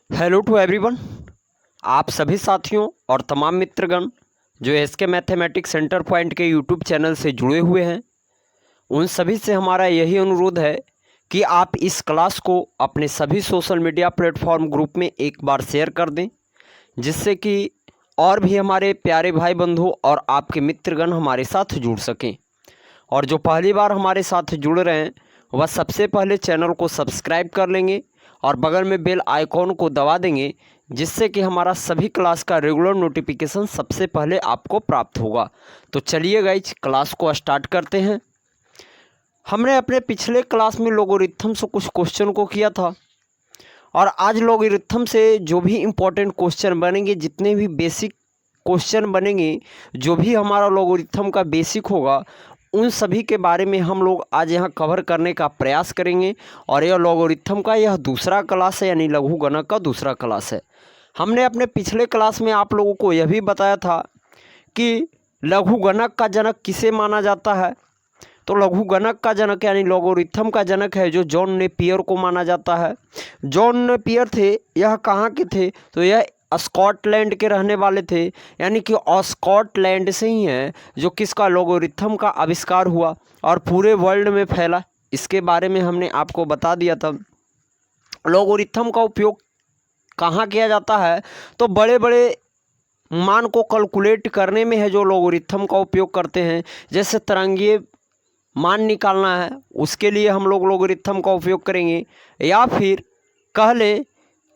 Hello to everyone. आप सभी साथियों और तमाम मित्रगण जो एसके मैथमेटिक्स सेंटर पॉइंट के यूट्यूब चैनल से जुड़े हुए हैं, उन सभी से हमारा यही अनुरोध है कि आप इस क्लास को अपने सभी सोशल मीडिया प्लेटफॉर्म ग्रुप में एक बार शेयर कर दें, जिससे कि और भी हमारे प्यारे भाई बंधु और आपके मित्रगण हमारे साथ जुड़ सकें। और जो पहली बार हमारे साथ जुड़ रहे हैं वह सबसे पहले चैनल को सब्सक्राइब कर लेंगे और बगल में बेल आइकॉन को दबा देंगे, जिससे कि हमारा सभी क्लास का रेगुलर नोटिफिकेशन सबसे पहले आपको प्राप्त होगा। तो चलिए गाइज, क्लास को स्टार्ट करते हैं। हमने अपने पिछले क्लास में लोगरिथम से कुछ क्वेश्चन को किया था, और आज लोगरिथम से जो भी इम्पोर्टेंट क्वेश्चन बनेंगे, जितने भी बेसिक क्वेश्चन बनेंगे, जो भी हमारा लोगरिथम का बेसिक होगा, उन सभी के बारे में हम लोग आज यहाँ कवर करने का प्रयास करेंगे। और यह लोगरिथम का यह दूसरा क्लास है, यानी लघु गणक का दूसरा क्लास है। हमने अपने पिछले क्लास में आप लोगों को यह भी बताया था कि लघु गणक का जनक किसे माना जाता है। तो लघु गणक का जनक यानी लोगरिथम का जनक है जो जॉन नेपियर को माना जाता है। जॉन नेपियर थे, यह कहाँ के थे? तो यह स्कॉटलैंड के रहने वाले थे, यानी कि स्कॉटलैंड से ही है जो किसका लोगरिथम का आविष्कार हुआ और पूरे वर्ल्ड में फैला। इसके बारे में हमने आपको बता दिया था। लोगरिथम का उपयोग कहाँ किया जाता है? तो बड़े बड़े मान को कैलकुलेट करने में है जो लोगरिथम का उपयोग करते हैं। जैसे तरंगीय मान निकालना है, उसके लिए हम लोग लोगरिथम का उपयोग करेंगे। या फिर कह ले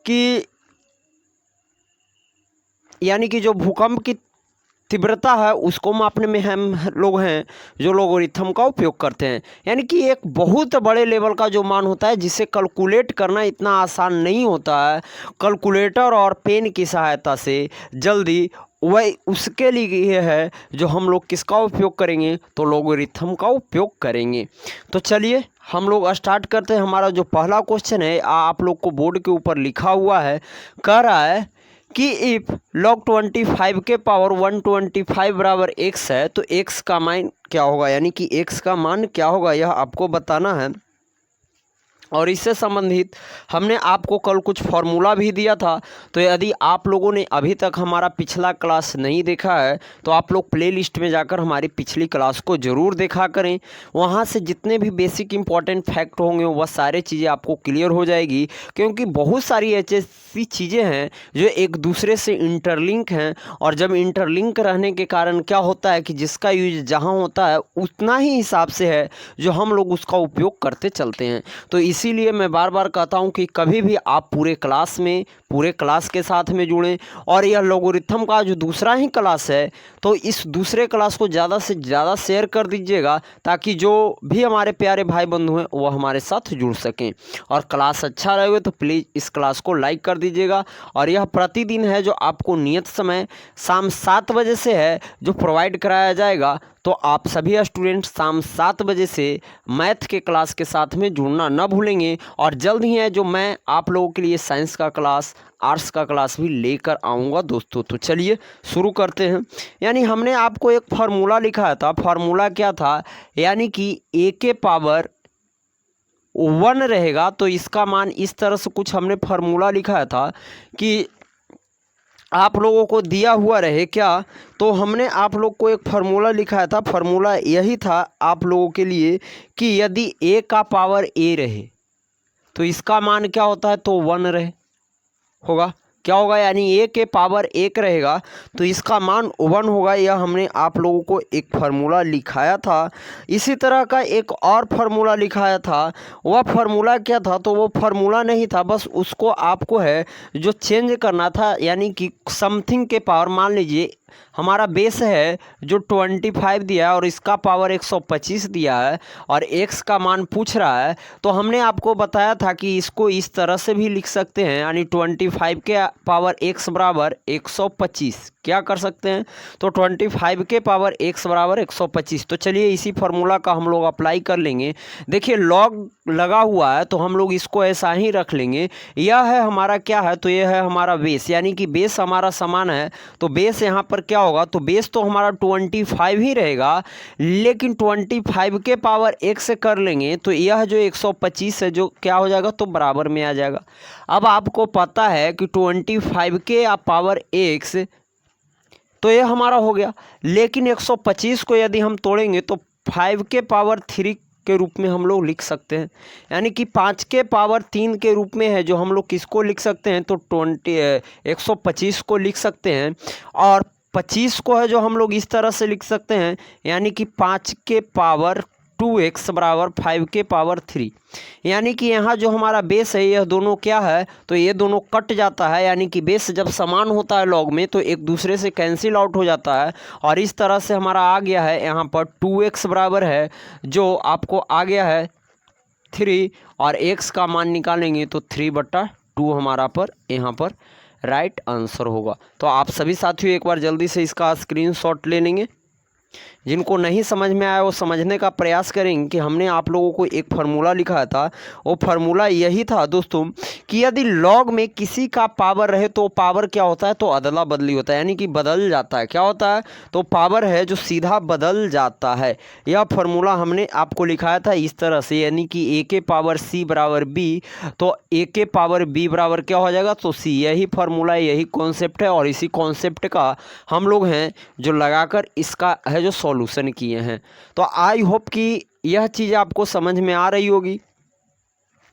कि यानी कि जो भूकंप की तीव्रता है उसको मापने में हम लोग हैं जो लोगरिथम का उपयोग करते हैं। यानी कि एक बहुत बड़े लेवल का जो मान होता है जिसे कैलकुलेट करना इतना आसान नहीं होता है, कैलकुलेटर और पेन की सहायता से जल्दी, वह उसके लिए है जो हम लोग किसका उपयोग करेंगे? तो लोगरिथम का उपयोग करेंगे। तो चलिए हम लोग स्टार्ट करते हैं। हमारा जो पहला क्वेश्चन है आप लोग को बोर्ड के ऊपर लिखा हुआ है, कह रहा है कि इफ log 25 के पावर 125 बराबर x है तो x का मान क्या होगा, यानी कि x का मान क्या होगा यह आपको बताना है। और इससे संबंधित हमने आपको कल कुछ फार्मूला भी दिया था। तो यदि आप लोगों ने अभी तक हमारा पिछला क्लास नहीं देखा है तो आप लोग प्लेलिस्ट में जाकर हमारी पिछली क्लास को ज़रूर देखा करें। वहाँ से जितने भी बेसिक इंपॉर्टेंट फैक्ट होंगे वह सारे चीज़ें आपको क्लियर हो जाएगी, क्योंकि बहुत सारी ऐसी चीज़ें हैं जो एक दूसरे से इंटरलिंक हैं। और जब इंटरलिंक रहने के कारण क्या होता है कि जिसका यूज जहाँ होता है उतना ही हिसाब से है जो हम लोग उसका उपयोग करते चलते हैं। तो इसीलिए मैं बार बार कहता हूं कि कभी भी आप पूरे क्लास के साथ में जुड़ें। और यह लोगरिथम का जो दूसरा ही क्लास है तो इस दूसरे क्लास को ज़्यादा से ज़्यादा शेयर कर दीजिएगा, ताकि जो भी हमारे प्यारे भाई बंधु हैं वो हमारे साथ जुड़ सकें। और क्लास अच्छा रहेगा तो प्लीज़ इस क्लास को लाइक कर दीजिएगा। और यह प्रतिदिन है जो आपको नियत समय शाम 7 बजे से है जो प्रोवाइड कराया जाएगा। तो आप सभी स्टूडेंट शाम 7 बजे से मैथ के क्लास के साथ में जुड़ना न भूलेंगे। और जल्द ही है जो मैं आप लोगों के लिए साइंस का क्लास, आर्ट्स का क्लास भी लेकर आऊँगा दोस्तों। तो चलिए शुरू करते हैं। यानी हमने आपको एक फार्मूला लिखा था। फार्मूला क्या था? यानी कि a के पावर 1 रहेगा तो इसका मान इस तरह से कुछ हमने फार्मूला लिखा था कि आप लोगों को दिया हुआ रहे क्या। तो हमने आप लोग को एक फार्मूला लिखा था। फार्मूला यही था आप लोगों के लिए कि यदि a का पावर a रहे तो इसका मान क्या होता है? तो 1 रहे होगा। क्या होगा? यानी a के पावर 1 रहेगा तो इसका मान 1 होगा। यह हमने आप लोगों को एक फार्मूला लिखाया था। इसी तरह का एक और फार्मूला लिखाया था। वह फार्मूला क्या था? तो वो फार्मूला नहीं था, बस उसको आपको है जो चेंज करना था। यानी कि समथिंग के पावर, मान लीजिए हमारा बेस है जो 25 दिया है और इसका पावर 125 दिया है और x का मान पूछ रहा है। तो हमने आपको बताया था कि इसको इस तरह से भी लिख सकते हैं, यानी 25 के पावर x बराबर 125। क्या कर सकते हैं? तो 25 के पावर x बराबर 125। तो चलिए इसी फार्मूला का हम लोग अप्लाई कर लेंगे। देखिए लॉग लगा हुआ है तो हम लोग इसको ऐसा ही रख लेंगे। यह है हमारा क्या है? तो यह है हमारा बेस, यानी कि बेस हमारा समान है। तो बेस यहाँ पर क्या होगा, तो बेस तो हमारा 25 ही रहेगा, लेकिन 25 के पावर x से कर लेंगे तो यह जो 125 है जो क्या हो जाएगा, तो बराबर में आ जाएगा। अब आपको पता है कि 25 के पावर x तो ये हमारा हो गया, लेकिन 125 को यदि हम तोड़ेंगे तो 5 के पावर 3 के रूप में हम लोग लिख सकते हैं, यानी कि 5 के पावर 3 के रूप में है जो हम लोग किसको लिख सकते हैं, तो 125 को लिख सकते हैं। और 25 को है जो हम लोग इस तरह से लिख सकते हैं, यानी कि 5 के पावर 2x बराबर 5 के पावर 3, यानी कि यहाँ जो हमारा बेस है यह दोनों क्या है, तो ये दोनों कट जाता है, यानी कि बेस जब समान होता है लॉग में तो एक दूसरे से कैंसिल आउट हो जाता है। और इस तरह से हमारा आ गया है यहाँ पर 2x बराबर है जो आपको आ गया है 3, और x का मान निकालेंगे तो 3/2 हमारा पर यहाँ पर राइट आंसर होगा। तो आप सभी साथियों एक बार जल्दी से इसका स्क्रीनशॉट ले लेंगे। जिनको नहीं समझ में आया वो समझने का प्रयास करेंगे कि हमने आप लोगों को एक फार्मूला लिखा था, वो फार्मूला यही था दोस्तों कि यदि लॉग में किसी का पावर रहे तो पावर क्या होता है, तो अदला बदली होता है, यानी कि बदल जाता है। क्या होता है, तो पावर है जो सीधा बदल जाता है। यह फार्मूला हमने आपको लिखाया था इस तरह से, यानी कि a के पावर c बराबर b, तो a के पावर b बराबर क्या हो जाएगा, तो c। यही फार्मूला है, यही कॉन्सेप्ट है, और इसी कॉन्सेप्ट का हम लोग हैं जो लगाकर इसका है जो सॉल्यूशन किए हैं। तो आई होप कि यह चीज़ आपको समझ में आ रही होगी,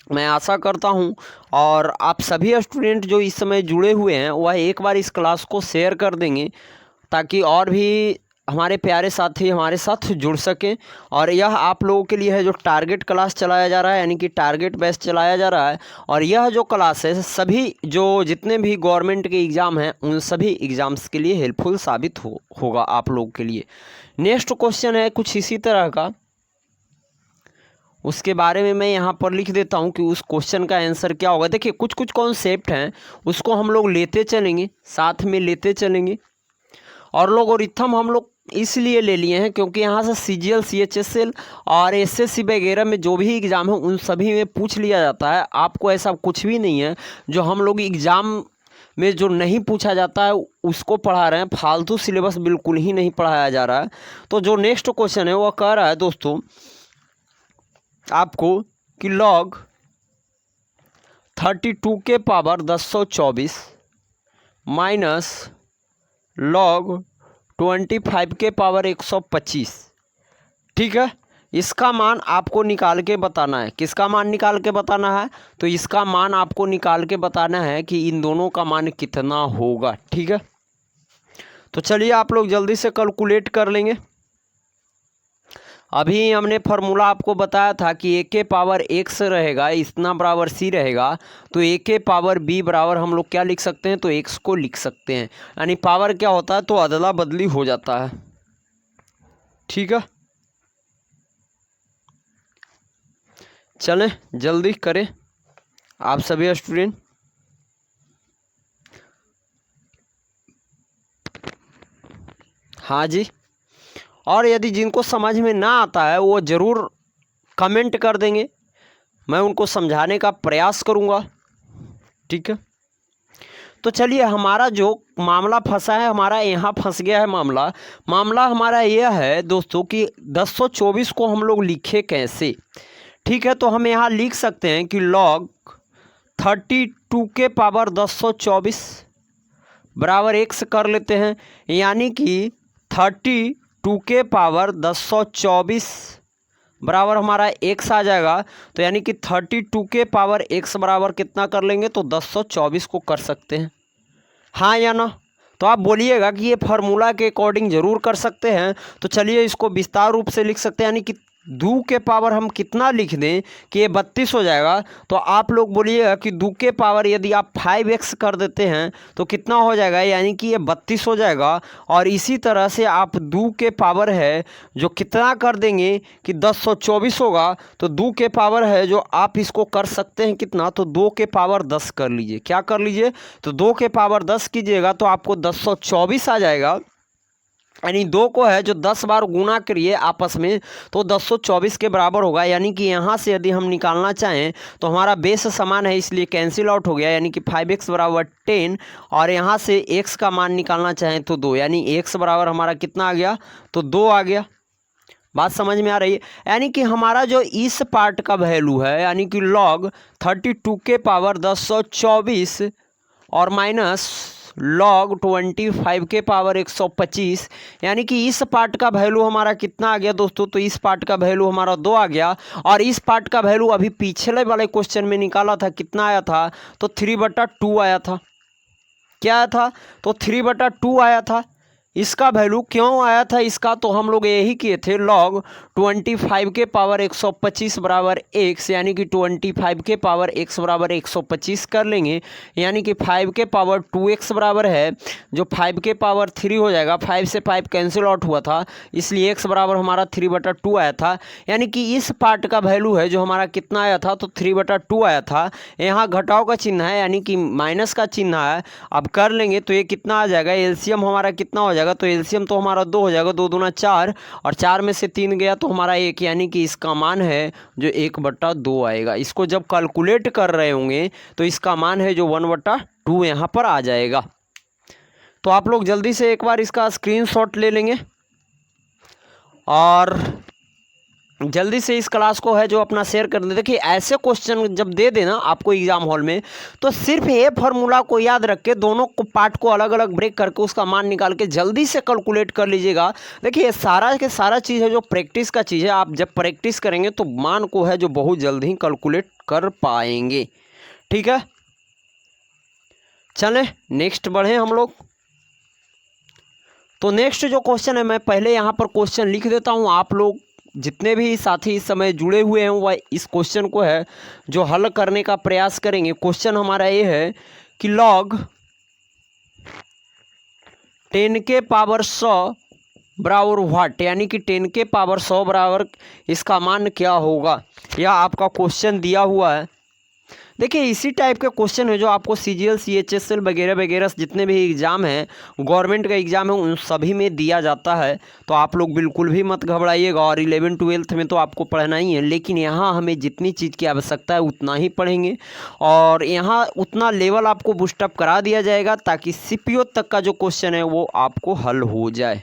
मैं आशा करता हूं। और आप सभी स्टूडेंट जो इस समय जुड़े हुए हैं वह एक बार इस क्लास को शेयर कर देंगे ताकि और भी हमारे प्यारे साथी हमारे साथ जुड़ सकें। और यह आप लोगों के लिए है जो टारगेट क्लास चलाया जा रहा है, यानी कि टारगेट बेस चलाया जा रहा है। और यह जो क्लास है सभी जो जितने भी गवर्नमेंट के एग्ज़ाम हैं उन सभी एग्ज़ाम्स के लिए हेल्पफुल साबित होगा आप लोगों के लिए। नेक्स्ट क्वेश्चन है कुछ इसी तरह का, उसके बारे में मैं यहाँ पर लिख देता हूँ कि उस क्वेश्चन का आंसर क्या होगा। देखिए कुछ कुछ कॉन्सेप्ट हैं उसको हम लोग लेते चलेंगे, साथ में लेते चलेंगे। और लोगरिथम हम लोग इसलिए ले लिए हैं क्योंकि यहाँ से CGL CHSL और SSC वगैरह में जो भी एग्ज़ाम है उन सभी में पूछ लिया जाता है। आपको ऐसा कुछ भी नहीं है जो हम लोग एग्ज़ाम में जो नहीं पूछा जाता है उसको पढ़ा रहे हैं, फालतू सिलेबस बिल्कुल ही नहीं पढ़ाया जा रहा है। तो जो नेक्स्ट क्वेश्चन है वह कह रहा है दोस्तों आपको कि लॉग 32 के पावर 1024 माइनस लॉग 25 के पावर 125, ठीक है, इसका मान आपको निकाल के बताना है। किसका मान निकाल के बताना है, तो इसका मान आपको निकाल के बताना है कि इन दोनों का मान कितना होगा, ठीक है। तो चलिए आप लोग जल्दी से कैलकुलेट कर लेंगे। अभी हमने फार्मूला आपको बताया था कि a के पावर x रहेगा इतना बराबर c रहेगा, तो a के पावर b बराबर हम लोग क्या लिख सकते हैं, तो x को लिख सकते हैं। यानी पावर क्या होता है, तो अदला बदली हो जाता है, ठीक है। चलें जल्दी करें आप सभी स्टूडेंट। हाँ जी, और यदि जिनको समझ में ना आता है वो ज़रूर कमेंट कर देंगे, मैं उनको समझाने का प्रयास करूँगा, ठीक है। तो चलिए हमारा जो मामला फंसा है, हमारा यहाँ फंस गया है मामला हमारा यह है दोस्तों कि 1024 को हम लोग लिखे कैसे, ठीक है। तो हम यहाँ लिख सकते हैं कि लॉग 32 के पावर 1024 बराबर x कर लेते हैं, यानी कि 32 के पावर 1024 बराबर हमारा x आ जाएगा। तो यानी कि 32 के पावर x बराबर कितना कर लेंगे, तो 1024 को कर सकते हैं, हाँ या ना। तो आप बोलिएगा कि ये फार्मूला के अकॉर्डिंग ज़रूर कर सकते हैं। तो चलिए इसको विस्तार रूप से लिख सकते हैं, यानी कि 2 के पावर हम कितना लिख दें कि ये 32 हो जाएगा। तो आप लोग बोलिएगा कि 2 के पावर यदि आप 5x कर देते हैं तो कितना हो जाएगा, यानी कि ये 32 हो जाएगा। और इसी तरह से आप 2 के पावर है जो कितना कर देंगे कि 1024 होगा, तो 2 के पावर है जो आप इसको कर सकते हैं कितना, तो 2 के पावर 10 कर लीजिए। क्या कर लीजिए, तो 2 के पावर 10 कीजिएगा तो आपको 1024 आ जाएगा। यानी 2 को है जो 10 बार गुना करिए आपस में तो 1024 के बराबर होगा। यानी कि यहाँ से यदि हम निकालना चाहें तो हमारा बेस समान है इसलिए कैंसिल आउट हो गया, यानी कि 5x बराबर 10। और यहाँ से x का मान निकालना चाहें तो 2, यानी x बराबर हमारा कितना आ गया, तो 2 आ गया। बात समझ में आ रही है। यानी कि हमारा जो इस पार्ट का वैल्यू है यानी कि log 32 के पावर 1024 और माइनस log 25 के पावर 125, यानी कि इस पार्ट का वैल्यू हमारा कितना आ गया दोस्तों, तो इस पार्ट का वैल्यू हमारा 2 आ गया। और इस पार्ट का वैल्यू अभी पिछले वाले क्वेश्चन में निकाला था, कितना आया था, तो 3/2 आया था। क्या आया था, तो 3/2 आया था। इसका वैल्यू क्यों आया था इसका, तो हम लोग यही किए थे log 25 के पावर 125 बराबर x, यानी कि 25 के पावर x बराबर 125 कर लेंगे। यानी कि 5 के पावर 2x बराबर है, जो 5 के पावर 3 हो जाएगा। 5 से 5 कैंसिल आउट हुआ था इसलिए x बराबर हमारा 3/2 आया था। यानी कि इस पार्ट का वैल्यू है जो हमारा कितना आया था, तो 3/2 आया था। यहाँ घटाव का चिन्ह है यानी कि माइनस का चिन्ह है। अब कर लेंगे तो ये कितना आ जाएगा, एलसीएम हमारा कितना हो जाएगा, तो एलसीएम तो हमारा 2 हो जाएगा, 2 दूना 4 और 4 में से 3 गया तो हमारा 1, यानी कि इसका मान है जो 1/2 आएगा। इसको जब कैलकुलेट कर रहे होंगे तो इसका मान है जो 1/2 यहाँ पर आ जाएगा। तो आप लोग जल्दी से एक बार इसका स्क्रीनशॉट ले लेंगे और जल्दी से इस क्लास को है जो अपना शेयर कर दे। देखिए ऐसे क्वेश्चन जब दे देना आपको एग्जाम हॉल में तो सिर्फ ये फार्मूला को याद रख के दोनों को पार्ट को अलग अलग ब्रेक करके उसका मान निकाल के जल्दी से कैलकुलेट कर लीजिएगा। देखिए सारा के सारा चीज़ है जो प्रैक्टिस का चीज़ है। आप जब प्रैक्टिस करेंगे तो मान को है जो बहुत जल्द ही कैलकुलेट कर पाएंगे। ठीक है, चलें नेक्स्ट बढ़े हम लोग। तो नेक्स्ट जो क्वेश्चन है मैं पहले यहाँ पर क्वेश्चन लिख देता हूँ। आप लोग जितने भी साथी इस समय जुड़े हुए हैं वह इस क्वेश्चन को है जो हल करने का प्रयास करेंगे। क्वेश्चन हमारा ये है कि log 10 के पावर 100 बराबर व्हाट, यानी कि 10 के पावर 100 बराबर इसका मान क्या होगा, यह आपका क्वेश्चन दिया हुआ है। देखिए इसी टाइप के क्वेश्चन है जो आपको CGL CHSL वगैरह वगैरह जितने भी एग्ज़ाम हैं, गवर्नमेंट का एग्ज़ाम है, उन सभी में दिया जाता है। तो आप लोग बिल्कुल भी मत घबराइएगा। और 11th-12th में तो आपको पढ़ना ही है, लेकिन यहाँ हमें जितनी चीज़ की आवश्यकता है उतना ही पढ़ेंगे और यहाँ उतना लेवल आपको बूस्टअप करा दिया जाएगा ताकि CPO तक का जो क्वेश्चन है वो आपको हल हो जाए।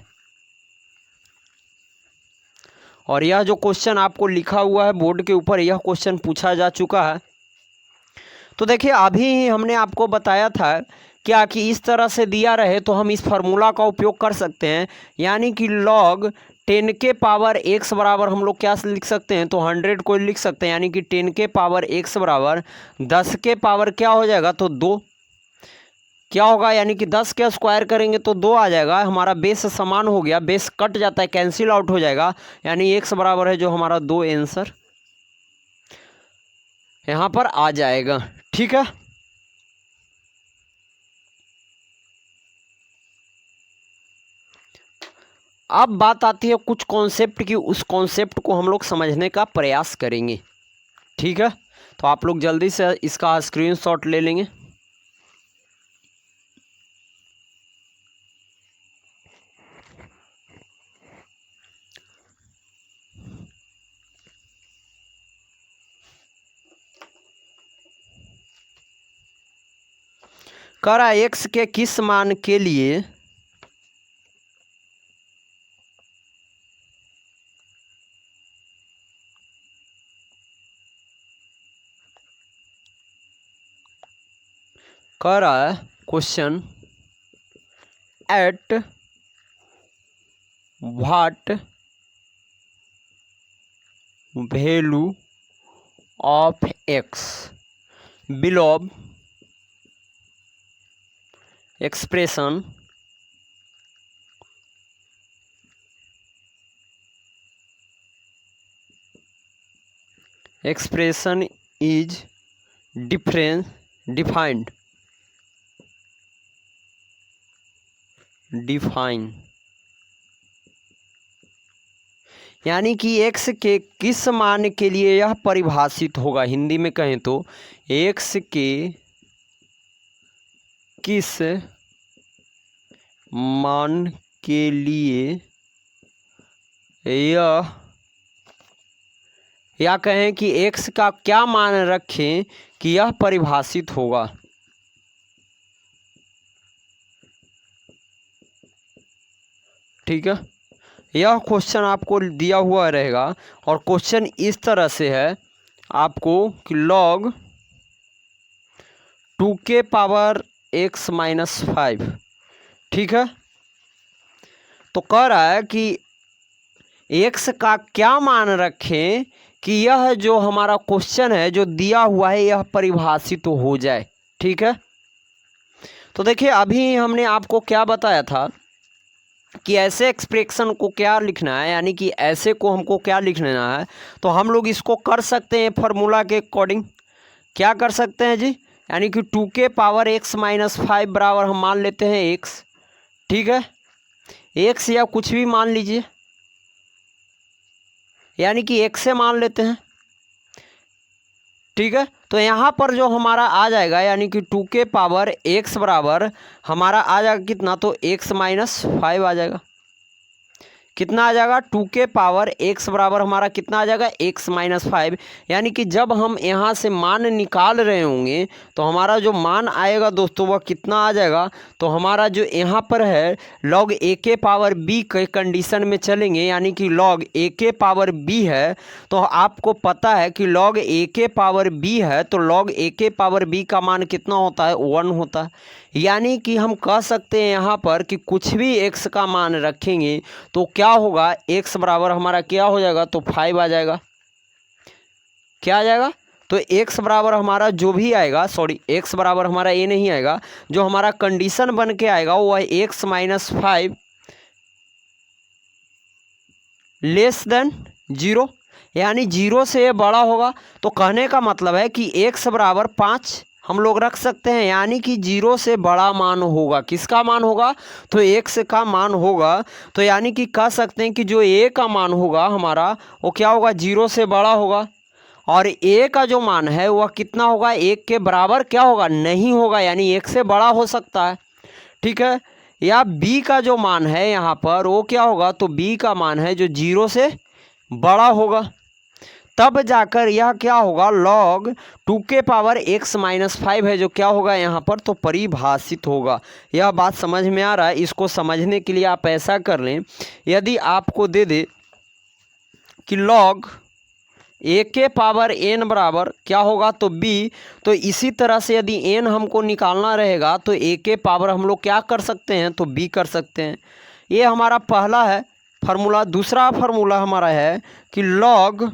और यह जो क्वेश्चन आपको लिखा हुआ है बोर्ड के ऊपर, यह क्वेश्चन पूछा जा चुका है। तो देखिए अभी हमने आपको बताया था क्या कि इस तरह से दिया रहे तो हम इस फार्मूला का उपयोग कर सकते हैं। यानी कि log 10 के पावर x बराबर हम लोग क्या लिख सकते हैं, तो 100 को लिख सकते हैं। यानी कि 10 के पावर x बराबर 10 के पावर क्या हो जाएगा, तो 2 क्या होगा, यानी कि 10 के स्क्वायर करेंगे तो 2 आ जाएगा। हमारा बेस समान हो गया, बेस कट जाता है, कैंसिल आउट हो जाएगा। यानी x बराबर है जो हमारा 2 आंसर यहाँ पर आ जाएगा। ठीक है, अब बात आती है कुछ कॉन्सेप्ट की। उस कॉन्सेप्ट को हम लोग समझने का प्रयास करेंगे। ठीक है, तो आप लोग जल्दी से इसका स्क्रीनशॉट ले लेंगे। करा x के किस मान के लिए करा question at what value of x below expression is define यानी कि x के किस मान के लिए यह परिभाषित होगा। हिंदी में कहें तो x के किस मान के लिए यह, या कहें कि x का क्या मान रखें कि यह परिभाषित होगा। ठीक है, यह क्वेश्चन आपको दिया हुआ रहेगा और क्वेश्चन इस तरह से है आपको कि log 2 के पावर x माइनस 5। ठीक है, तो कह रहा है कि x का क्या मान रखें कि यह जो हमारा क्वेश्चन है जो दिया हुआ है यह परिभाषित हो जाए। ठीक है, तो देखिए अभी हमने आपको क्या बताया था कि ऐसे एक्सप्रेशन को क्या लिखना है, यानी कि ऐसे को हमको क्या लिख लेना है। तो हम लोग इसको कर सकते हैं फार्मूला के अकॉर्डिंग। क्या कर सकते हैं जी, यानी कि 2 के पावर x माइनस 5 बराबर हम मान लेते हैं x। ठीक है, x या कुछ भी मान लीजिए, यानी कि x से मान लेते हैं। ठीक है, तो यहाँ पर जो हमारा आ जाएगा यानी कि 2 के पावर x बराबर हमारा आ जाएगा कितना, तो x माइनस 5 आ जाएगा। कितना आ जाएगा, 2 के पावर x बराबर हमारा कितना आ जाएगा, x माइनस 5। यानी कि जब हम यहाँ से मान निकाल रहे होंगे तो हमारा जो मान आएगा दोस्तों वह कितना आ जाएगा, तो हमारा जो यहाँ पर है log a के पावर b के कंडीशन में चलेंगे, यानी कि log a के पावर b है। तो आपको पता है कि log a के पावर b है, तो log a के पावर b का मान कितना होता है, 1 होता है। यानी कि हम कह सकते हैं यहाँ पर कि कुछ भी x का मान रखेंगे तो क्या होगा, x बराबर हमारा क्या हो जाएगा, तो 5 आ जाएगा। क्या आ जाएगा, तो x बराबर हमारा जो भी आएगा, सॉरी x बराबर हमारा ये नहीं आएगा, जो हमारा कंडीशन बन के आएगा वो है x माइनस 5 लेस देन 0, यानी 0 से ये बड़ा होगा। तो कहने का मतलब है कि x बराबर 5 हम लोग रख सकते हैं, यानी कि 0 से बड़ा मान होगा। किसका मान होगा, तो x का मान होगा। तो यानी कि कह सकते हैं कि जो a का मान होगा हमारा वो क्या होगा, 0 से बड़ा होगा। और a का जो मान है वह कितना होगा, 1 के बराबर क्या होगा, नहीं होगा, यानी 1 से बड़ा हो सकता है। ठीक है, या b का जो मान है यहाँ पर वो क्या होगा, तो b का मान है जो 0 से बड़ा होगा। तब जाकर यह क्या होगा, log 2 के पावर x माइनस 5 है जो क्या होगा यहाँ पर, तो परिभाषित होगा। यह बात समझ में आ रहा है। इसको समझने के लिए आप ऐसा कर लें, यदि आपको दे दे कि log a के पावर n बराबर क्या होगा, तो b, तो इसी तरह से यदि n हमको निकालना रहेगा तो a के पावर हम लोग क्या कर सकते हैं, तो b कर सकते हैं। ये हमारा पहला है फार्मूला। दूसरा फार्मूला हमारा है कि log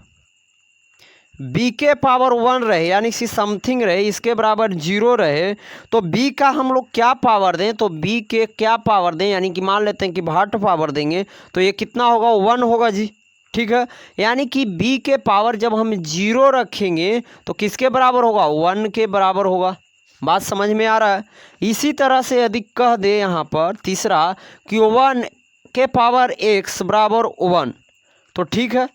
b के पावर 1 रहे, यानी सी समथिंग रहे, इसके बराबर 0 रहे, तो b का हम लोग क्या पावर दें, तो b के क्या पावर दें, यानी कि मान लेते हैं कि भाट पावर देंगे तो ये कितना होगा, 1 होगा जी। ठीक है, यानी कि b के पावर जब हम 0 रखेंगे तो किसके बराबर होगा, 1 के बराबर होगा। बात समझ में आ रहा है। इसी तरह से यदि कह दे यहाँ पर तीसरा कि 1 के पावर x बराबर 1, तो ठीक है,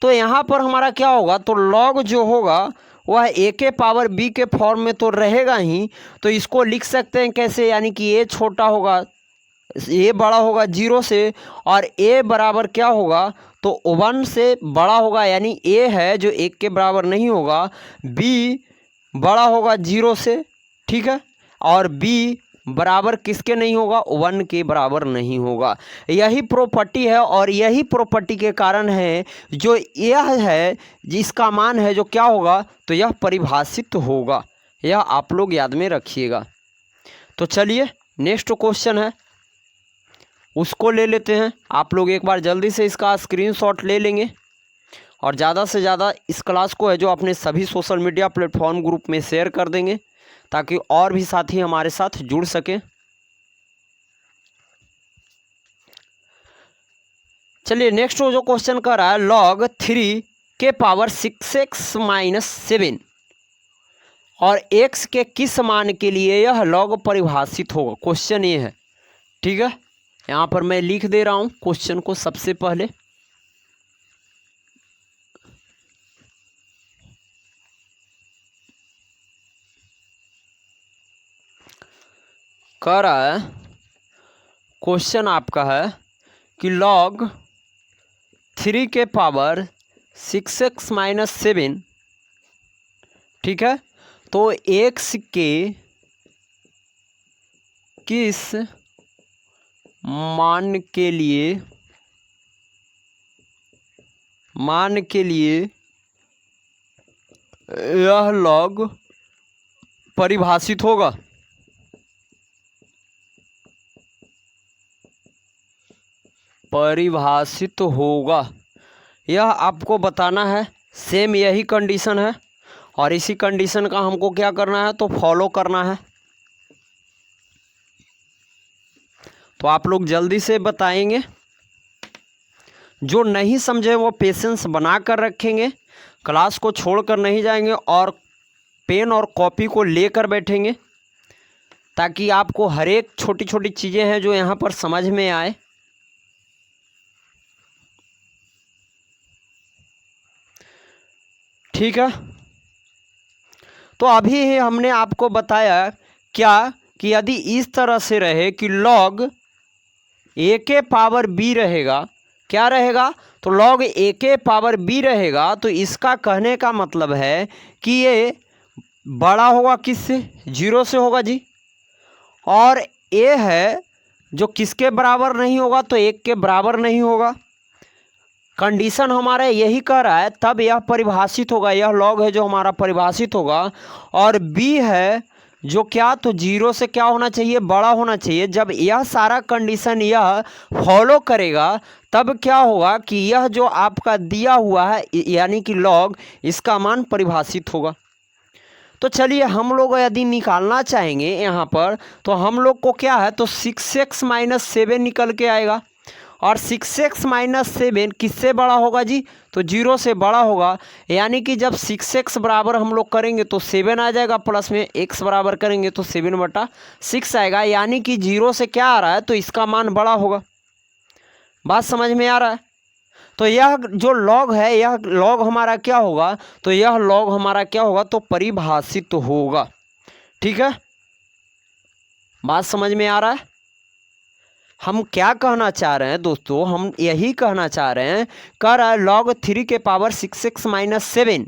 तो यहाँ पर हमारा क्या होगा, तो log जो होगा वह a के पावर b के फॉर्म में तो रहेगा ही। तो इसको लिख सकते हैं कैसे, यानी कि a छोटा होगा, a बड़ा होगा 0 से, और a बराबर क्या होगा, तो 1 से बड़ा होगा, यानी a है जो 1 के बराबर नहीं होगा, b बड़ा होगा 0 से। ठीक है, और b बराबर किसके नहीं होगा, 1 के बराबर नहीं होगा। यही प्रॉपर्टी है और यही प्रॉपर्टी के कारण है जो यह है जिसका मान है जो क्या होगा, तो यह परिभाषित होगा। यह आप लोग याद में रखिएगा। तो चलिए नेक्स्ट क्वेश्चन है उसको ले लेते हैं। आप लोग एक बार जल्दी से इसका स्क्रीनशॉट ले लेंगे और ज़्यादा से ज़्यादा इस क्लास को है जो अपने सभी सोशल मीडिया प्लेटफॉर्म ग्रुप में शेयर कर देंगे ताकि और भी साथी हमारे साथ जुड़ सकें। चलिए नेक्स्ट जो क्वेश्चन कर रहा है, log 3 के पावर 6x माइनस 7 और x के किस मान के लिए यह log परिभाषित होगा। क्वेश्चन ये है। ठीक है, यहाँ पर मैं लिख दे रहा हूँ क्वेश्चन को। सबसे पहले कह रहा है क्वेश्चन आपका है कि log 3 के पावर 6x माइनस 7, ठीक है, तो x के किस मान के लिए यह log परिभाषित होगा। यह आपको बताना है। सेम यही कंडीशन है और इसी कंडीशन का हमको क्या करना है, तो फॉलो करना है। तो आप लोग जल्दी से बताएंगे, जो नहीं समझे वो पेशेंस बना कर रखेंगे, क्लास को छोड़कर नहीं जाएंगे और पेन और कॉपी को लेकर बैठेंगे, ताकि आपको हर एक छोटी छोटी चीज़ें हैं जो यहाँ पर समझ में आए। ठीक है, तो अभी हमने आपको बताया क्या कि यदि इस तरह से रहे कि log a के पावर b रहेगा, क्या रहेगा, तो log a के पावर b रहेगा, तो इसका कहने का मतलब है कि ये बड़ा होगा किससे, 0 से होगा जी। और a है जो किसके बराबर नहीं होगा, तो 1 के बराबर नहीं होगा। कंडीशन हमारा यही कह रहा है, तब यह परिभाषित होगा, यह log है जो हमारा परिभाषित होगा। और b है जो क्या, तो 0 से क्या होना चाहिए, बड़ा होना चाहिए। जब यह सारा कंडीशन यह फॉलो करेगा तब क्या होगा कि यह जो आपका दिया हुआ है यानी कि log, इसका मान परिभाषित होगा। तो चलिए हम लोग यदि निकालना चाहेंगे यहाँ पर, तो हम लोग को क्या है, तो 6x माइनस 7 निकल के आएगा। और 6x माइनस 7 किससे बड़ा होगा जी, तो 0 से बड़ा होगा। यानी कि जब 6x बराबर हम लोग करेंगे तो 7 आ जाएगा, प्लस में x बराबर करेंगे तो 7/6 आएगा। यानी कि 0 से क्या आ रहा है, तो इसका मान बड़ा होगा। बात समझ में आ रहा है। तो यह जो log है, यह log हमारा क्या होगा, तो यह log हमारा क्या होगा, तो परिभाषित होगा। ठीक है, बात समझ में आ रहा है। हम क्या कहना चाह रहे हैं दोस्तों, हम यही कहना चाह रहे हैं, कर log 3 के पावर 6x माइनस 7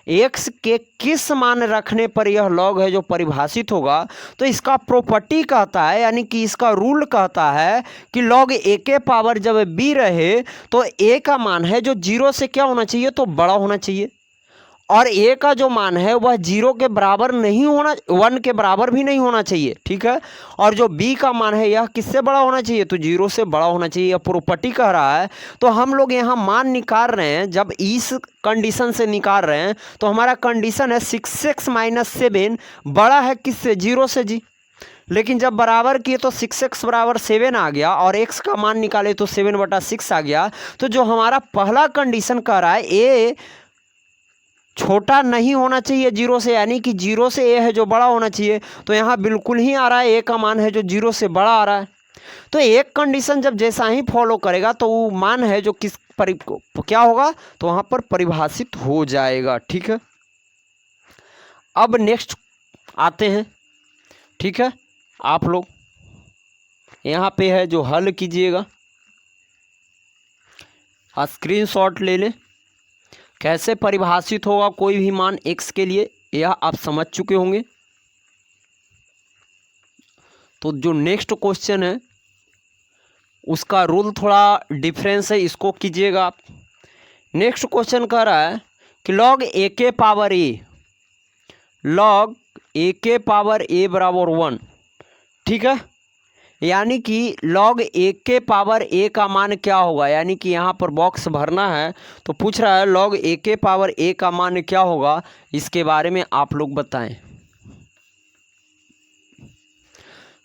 x के किस मान रखने पर यह log है जो परिभाषित होगा। तो इसका प्रॉपर्टी कहता है, यानी कि इसका रूल कहता है कि log a के पावर जब b रहे तो a का मान है जो 0 से क्या होना चाहिए, तो बड़ा होना चाहिए। और a का जो मान है वह 0 के बराबर नहीं होना, 1 के बराबर भी नहीं होना चाहिए। ठीक है, और जो b का मान है यह किससे बड़ा होना चाहिए, तो 0 से बड़ा होना चाहिए। यह प्रॉपर्टी कह रहा है। तो हम लोग यहाँ मान निकाल रहे हैं, जब इस कंडीशन से निकाल रहे हैं तो हमारा कंडीशन है 6x माइनस 7 बड़ा है किससे, 0 से जी। लेकिन जब बराबर किए तो 6x बराबर 7 आ गया और x का मान निकाले तो 7/6 आ गया। तो जो हमारा पहला कंडीशन कह रहा है a छोटा नहीं होना चाहिए 0 से, यानी कि 0 से a है जो बड़ा होना चाहिए। तो यहाँ बिल्कुल ही आ रहा है, a का मान है जो 0 से बड़ा आ रहा है। तो एक कंडीशन जब जैसा ही फॉलो करेगा तो वो मान है जो किस क्या होगा, तो वहाँ पर परिभाषित हो जाएगा। ठीक है, अब नेक्स्ट आते हैं। ठीक है, आप लोग यहाँ पे है जो हल कीजिएगा, स्क्रीनशॉट ले लें। कैसे परिभाषित होगा कोई भी मान x के लिए, यह आप समझ चुके होंगे। तो जो नेक्स्ट क्वेश्चन है उसका रूल थोड़ा डिफरेंस है, इसको कीजिएगा आप। नेक्स्ट क्वेश्चन कह रहा है कि log a के पावर a, log a के पावर a बराबर 1। ठीक है, यानी कि log a के पावर a का मान क्या होगा, यानी कि यहाँ पर बॉक्स भरना है। तो पूछ रहा है log a के पावर a का मान क्या होगा, इसके बारे में आप लोग बताएं।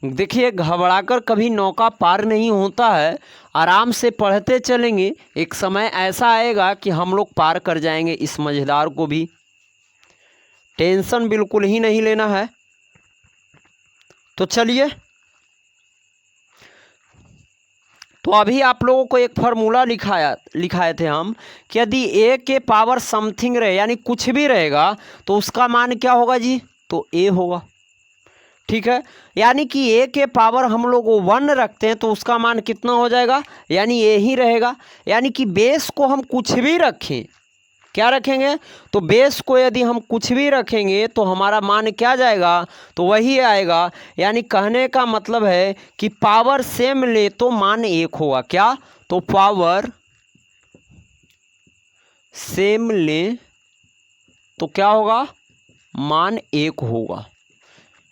देखिए, घबराकर कभी नौका पार नहीं होता है, आराम से पढ़ते चलेंगे, एक समय ऐसा आएगा कि हम लोग पार कर जाएंगे इस मझधार को भी। टेंशन बिल्कुल ही नहीं लेना है। तो चलिए, तो अभी आप लोगों को एक फार्मूला लिखाए थे हम कि यदि a के पावर समथिंग रहे, यानी कुछ भी रहेगा, तो उसका मान क्या होगा जी, तो a होगा। ठीक है, यानी कि a के पावर हम लोग 1 रखते हैं तो उसका मान कितना हो जाएगा, यानी a ही रहेगा। यानी कि बेस को हम कुछ भी रखें, क्या रखेंगे, तो बेस को यदि हम कुछ भी रखेंगे तो हमारा मान क्या जाएगा, तो वही आएगा। यानी कहने का मतलब है कि पावर सेम ले तो मान 1 होगा। क्या, तो पावर सेम ले तो क्या होगा, मान 1 होगा।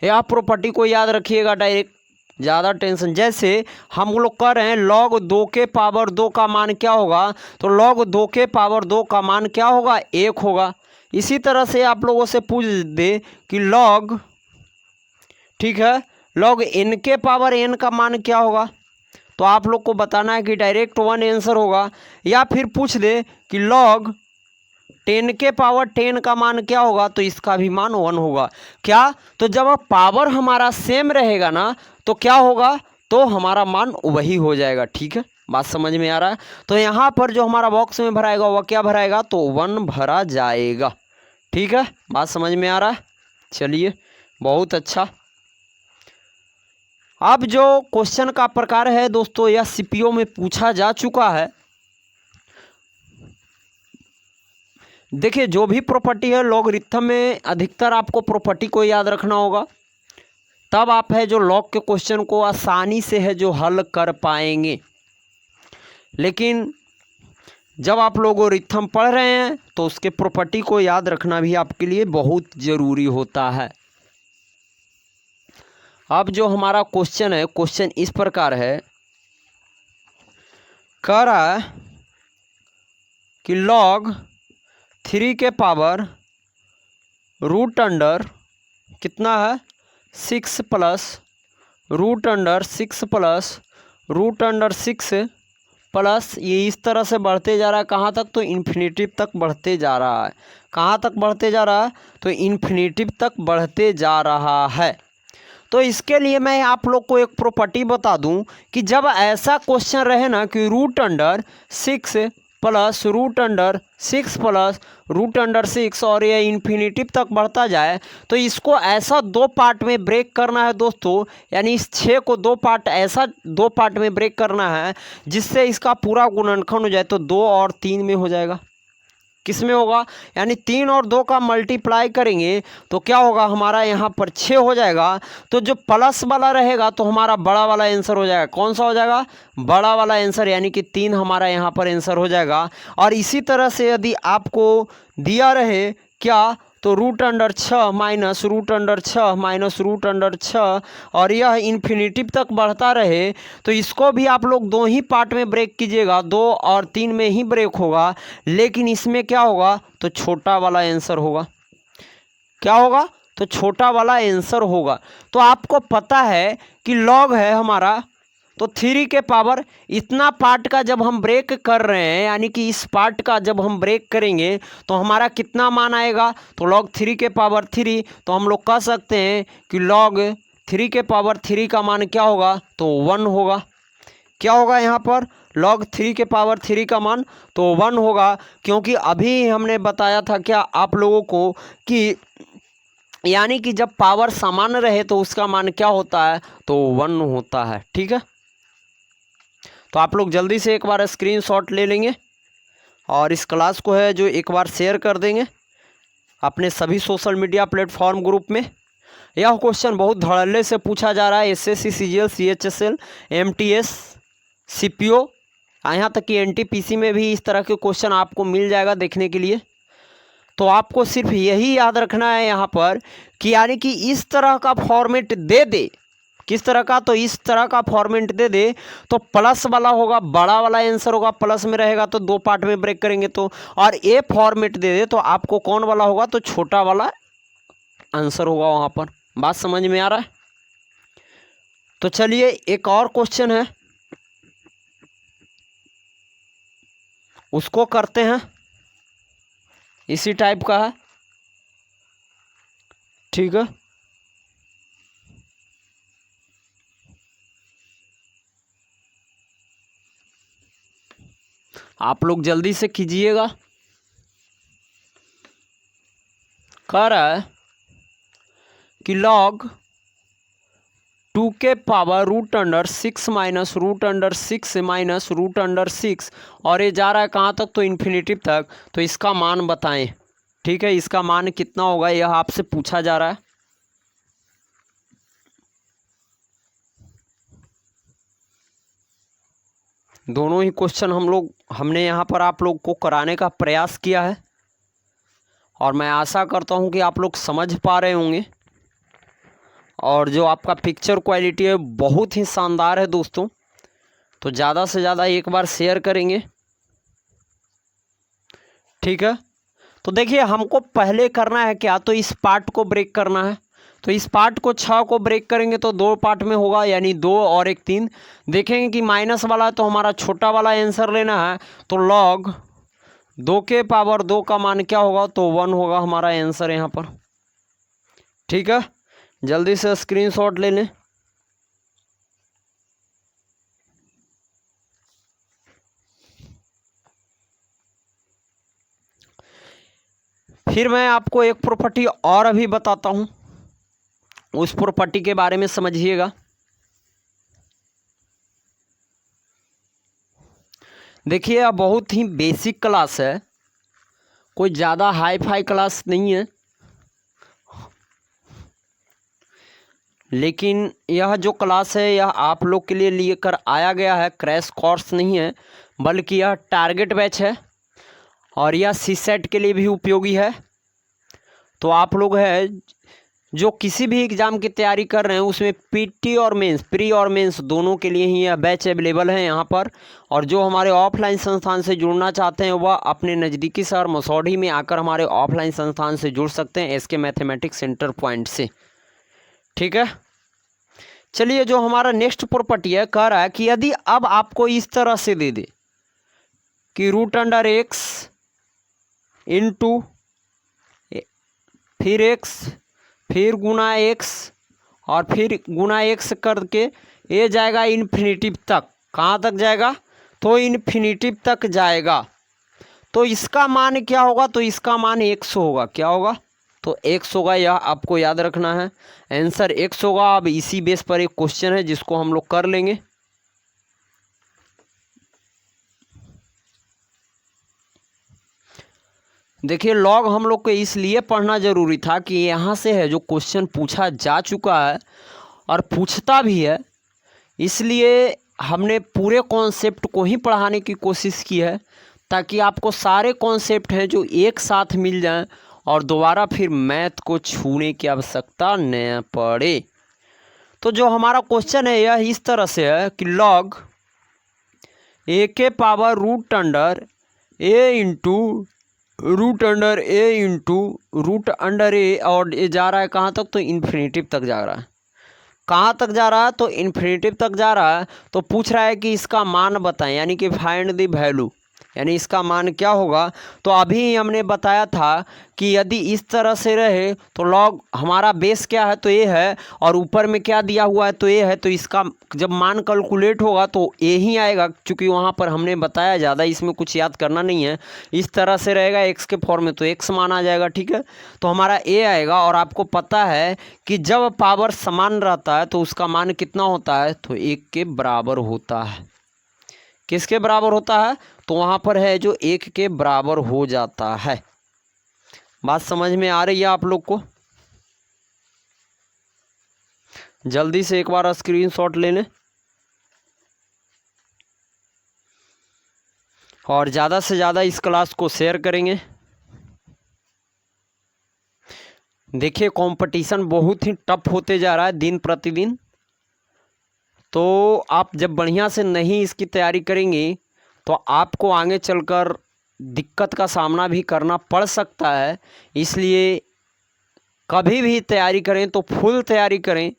यह प्रॉपर्टी को याद रखिएगा डायरेक्ट, ज़्यादा टेंशन। जैसे हम लोग कर रहे हैं log 2 के पावर 2 का मान क्या होगा, तो log 2 के पावर 2 का मान क्या होगा, 1 होगा। इसी तरह से आप लोगों से पूछ दे कि log, ठीक है, log n के पावर n का मान क्या होगा, तो आप लोग को बताना है कि डायरेक्ट 1 आंसर होगा। या फिर पूछ दे कि log 10 के पावर 10 का मान क्या होगा, तो इसका भी मान 1 होगा। क्या, तो जब पावर हमारा सेम रहेगा ना तो क्या होगा, तो हमारा मान वही हो जाएगा। ठीक है, बात समझ में आ रहा है। तो यहाँ पर जो हमारा बॉक्स में भराएगा वह क्या भराएगा, तो 1 भरा जाएगा। ठीक है, बात समझ में आ रहा है। चलिए, बहुत अच्छा। अब जो क्वेश्चन का प्रकार है दोस्तों, यह सीपीओ में पूछा जा चुका है। देखिए, जो भी प्रॉपर्टी है लॉगरिथम में अधिकतर आपको प्रॉपर्टी को याद रखना होगा, तब आप है जो लॉग के क्वेश्चन को आसानी से है जो हल कर पाएंगे। लेकिन जब आप लॉगरिथम पढ़ रहे हैं तो उसके प्रॉपर्टी को याद रखना भी आपके लिए बहुत ज़रूरी होता है। अब जो हमारा क्वेश्चन है, क्वेश्चन इस प्रकार है, कह रहा है कि log 3 के पावर रूट अंडर कितना है, 6 plus root under 6 plus root under 6 plus, ये इस तरह से बढ़ते जा रहा है कहाँ तक, तो इन्फिनिटिव तक बढ़ते जा रहा है। कहाँ तक बढ़ते जा रहा है, तो इन्फिनिटिव तक बढ़ते जा रहा है। तो इसके लिए मैं आप लोग को एक प्रॉपर्टी बता दूं कि जब ऐसा क्वेश्चन रहे ना कि root under 6 plus root under 6 plus root under 6 और ये इन्फिनिटिव तक बढ़ता जाए, तो इसको ऐसा 2 पार्ट में ब्रेक करना है दोस्तों। यानी इस 6 को 2 पार्ट, ऐसा 2 पार्ट में ब्रेक करना है जिससे इसका पूरा गुणनखंड हो जाए, तो 2 और 3 में हो जाएगा। किस में होगा, यानी 3 और 2 का मल्टीप्लाई करेंगे तो क्या होगा, हमारा यहाँ पर 6 हो जाएगा। तो जो प्लस वाला रहेगा तो हमारा बड़ा वाला आंसर हो जाएगा। कौन सा हो जाएगा, बड़ा वाला आंसर, यानी कि 3 हमारा यहाँ पर आंसर हो जाएगा। और इसी तरह से यदि आपको दिया रहे क्या, तो root under 6 minus root under 6 minus root under 6 और यह इन्फिनिटिव तक बढ़ता रहे, तो इसको भी आप लोग 2 ही पार्ट में ब्रेक कीजिएगा, 2 और 3 में ही ब्रेक होगा। लेकिन इसमें क्या होगा, तो छोटा वाला आंसर होगा। क्या होगा, तो छोटा वाला आंसर होगा। तो आपको पता है कि लॉग है हमारा, तो 3 के पावर इतना पार्ट का जब हम ब्रेक कर रहे हैं, यानी कि इस पार्ट का जब हम ब्रेक करेंगे तो हमारा कितना मान आएगा, तो log 3 के पावर 3, तो हम लोग कह सकते हैं कि log 3 के पावर 3 का मान क्या होगा, तो 1 होगा। क्या होगा यहाँ पर, log 3 के पावर 3 का मान तो 1 होगा, क्योंकि अभी हमने बताया था क्या आप लोगों को कि यानी कि जब पावर समान रहे तो उसका मान क्या होता है, तो 1 होता है। ठीक है, तो आप लोग जल्दी से एक बार स्क्रीनशॉट ले लेंगे और इस क्लास को है जो एक बार शेयर कर देंगे अपने सभी सोशल मीडिया प्लेटफॉर्म ग्रुप में। यह क्वेश्चन बहुत धड़ल्ले से पूछा जा रहा है, SSC, CGL, CHSL, MTS, CPO, यहाँ तक कि एनटीपीसी में भी इस तरह के क्वेश्चन आपको मिल जाएगा देखने के लिए। तो आपको सिर्फ यही याद रखना है यहाँ पर कि यानी कि इस तरह का फॉर्मेट दे दे, किस तरह का, तो इस तरह का फॉर्मेट दे दे तो प्लस वाला होगा, बड़ा वाला आंसर होगा, प्लस में रहेगा तो 2 पार्ट में ब्रेक करेंगे तो, और ए फॉर्मेट दे दे तो आपको कौन वाला होगा, तो छोटा वाला आंसर होगा वहाँ पर। बात समझ में आ रहा है। तो चलिए एक और क्वेश्चन है, उसको करते हैं, इसी टाइप का है। ठीक है, आप लोग जल्दी से कीजिएगा। कह रहा है कि log 2 के पावर √6 माइनस √6 माइनस √6 और ये जा रहा है कहाँ तक, तो इन्फिनिटिव तक। तो इसका मान बताएं। ठीक है, इसका मान कितना होगा यह आपसे पूछा जा रहा है। दोनों ही क्वेश्चन हमने यहाँ पर आप लोग को कराने का प्रयास किया है और मैं आशा करता हूँ कि आप लोग समझ पा रहे होंगे। और जो आपका पिक्चर क्वालिटी है बहुत ही शानदार है दोस्तों, तो ज़्यादा से ज़्यादा एक बार शेयर करेंगे। ठीक है, तो देखिए हमको पहले करना है क्या, तो इस पार्ट को ब्रेक करना है। तो इस पार्ट को 6 को ब्रेक करेंगे तो 2 पार्ट में होगा, यानी 2 और 1 3। देखेंगे कि माइनस वाला है तो हमारा छोटा वाला आंसर लेना है। तो log 2 के पावर 2 का मान क्या होगा, तो 1 होगा हमारा आंसर यहाँ पर। ठीक है, जल्दी से स्क्रीनशॉट ले लें। फिर मैं आपको एक प्रॉपर्टी और अभी बताता हूं, उस प्रॉपर्टी के बारे में समझिएगा। देखिए यह बहुत ही बेसिक क्लास है, कोई ज़्यादा हाई फाई क्लास नहीं है, लेकिन यह जो क्लास है यह आप लोग के लिए लेकर आया गया है, क्रैश कोर्स नहीं है, बल्कि यह टारगेट बैच है और यह सीसेट के लिए भी उपयोगी है। तो आप लोग है जो किसी भी एग्ज़ाम की तैयारी कर रहे हैं उसमें पीटी और मेंस, प्री और मेंस दोनों के लिए ही यह बैच अवेलेबल है यहाँ पर। और जो हमारे ऑफलाइन संस्थान से जुड़ना चाहते हैं वह अपने नज़दीकी शहर मसौढ़ी में आकर हमारे ऑफलाइन संस्थान से जुड़ सकते हैं, एसके मैथमेटिक्स सेंटर पॉइंट से। ठीक है, चलिए जो हमारा नेक्स्ट प्रॉपर्टी है कह रहा है कि यदि अब आपको इस तरह से दे दे कि √x इंटू फिर x फिर गुना x और फिर गुना x करके ये जाएगा इन्फिनिटिव तक। कहाँ तक जाएगा, तो इन्फिनिटिव तक जाएगा। तो इसका मान क्या होगा, तो इसका मान x होगा। क्या होगा, तो x होगा, यह आपको याद रखना है, आंसर x होगा। अब इसी बेस पर एक क्वेश्चन है जिसको हम लोग कर लेंगे। देखिए लॉग हम लोग को इसलिए पढ़ना ज़रूरी था कि यहाँ से है जो क्वेश्चन पूछा जा चुका है और पूछता भी है, इसलिए हमने पूरे कॉन्सेप्ट को ही पढ़ाने की कोशिश की है ताकि आपको सारे कॉन्सेप्ट हैं जो एक साथ मिल जाएं और दोबारा फिर मैथ को छूने की आवश्यकता न पड़े। तो जो हमारा क्वेश्चन है यह इस तरह से है कि log a के power √a into √a into √a और ये जा रहा है कहाँ तक, तो इन्फिनिटिव तक जा रहा है। कहाँ तक जा रहा है, तो इन्फिनिटिव तक जा रहा है। तो पूछ रहा है कि इसका मान बताएं, यानी कि फाइंड द वैल्यू, यानी इसका मान क्या होगा। तो अभी हमने बताया था कि यदि इस तरह से रहे तो log हमारा बेस क्या है, तो ये है, और ऊपर में क्या दिया हुआ है, तो ये है। तो इसका जब मान कैलकुलेट होगा तो ये ही आएगा, क्योंकि वहाँ पर हमने बताया, ज़्यादा इसमें कुछ याद करना नहीं है। इस तरह से रहेगा x के फॉर्म में तो x मान आ जाएगा। ठीक है, तो हमारा a आएगा। और आपको पता है कि जब पावर समान रहता है तो उसका मान कितना होता है, तो 1 के बराबर होता है। किसके बराबर होता है, तो वहाँ पर है जो 1 के बराबर हो जाता है। बात समझ में आ रही है आप लोग को। जल्दी से एक बार स्क्रीनशॉट ले लें और ज़्यादा से ज़्यादा इस क्लास को शेयर करेंगे। देखिए कंपटीशन बहुत ही टफ होते जा रहा है दिन प्रतिदिन, तो आप जब बढ़िया से नहीं इसकी तैयारी करेंगे तो आपको आगे चलकर दिक्कत का सामना भी करना पड़ सकता है। इसलिए कभी भी तैयारी करें तो फुल तैयारी करें।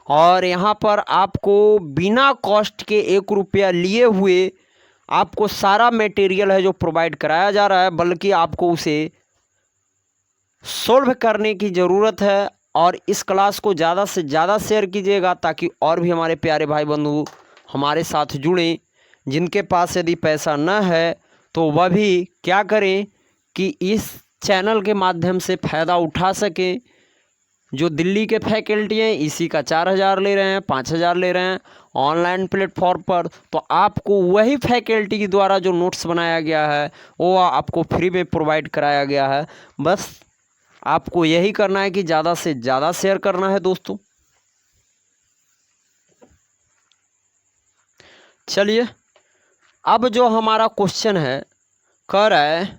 और यहाँ पर आपको बिना कॉस्ट के 1 रुपया लिए हुए आपको सारा मटेरियल है जो प्रोवाइड कराया जा रहा है, बल्कि आपको उसे सोल्व करने की ज़रूरत है। और इस क्लास को ज़्यादा से ज़्यादा शेयर कीजिएगा ताकि और भी हमारे प्यारे भाई बंधु हमारे साथ जुड़ें, जिनके पास यदि पैसा न है तो वह भी क्या करें कि इस चैनल के माध्यम से फ़ायदा उठा सकें। जो दिल्ली के फैकल्टी हैं इसी का 4000 ले रहे हैं, 5000 ले रहे हैं ऑनलाइन प्लेटफॉर्म पर। तो आपको वही फैकल्टी के द्वारा जो नोट्स बनाया गया है वो आपको फ्री में प्रोवाइड कराया गया है। बस आपको यही करना है कि ज़्यादा से ज़्यादा शेयर करना है दोस्तों। चलिए अब जो हमारा क्वेश्चन है कह रहा है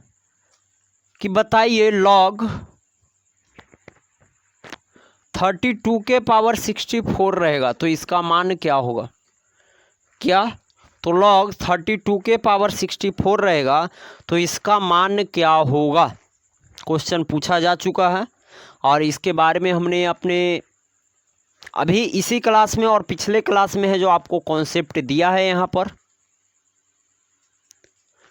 कि बताइए log 32 के पावर 64 रहेगा तो इसका मान क्या होगा। क्या तो log 32 के पावर 64 रहेगा तो इसका मान क्या होगा, क्वेश्चन पूछा जा चुका है। और इसके बारे में हमने अपने अभी इसी क्लास में और पिछले क्लास में है जो आपको कॉन्सेप्ट दिया है यहाँ पर।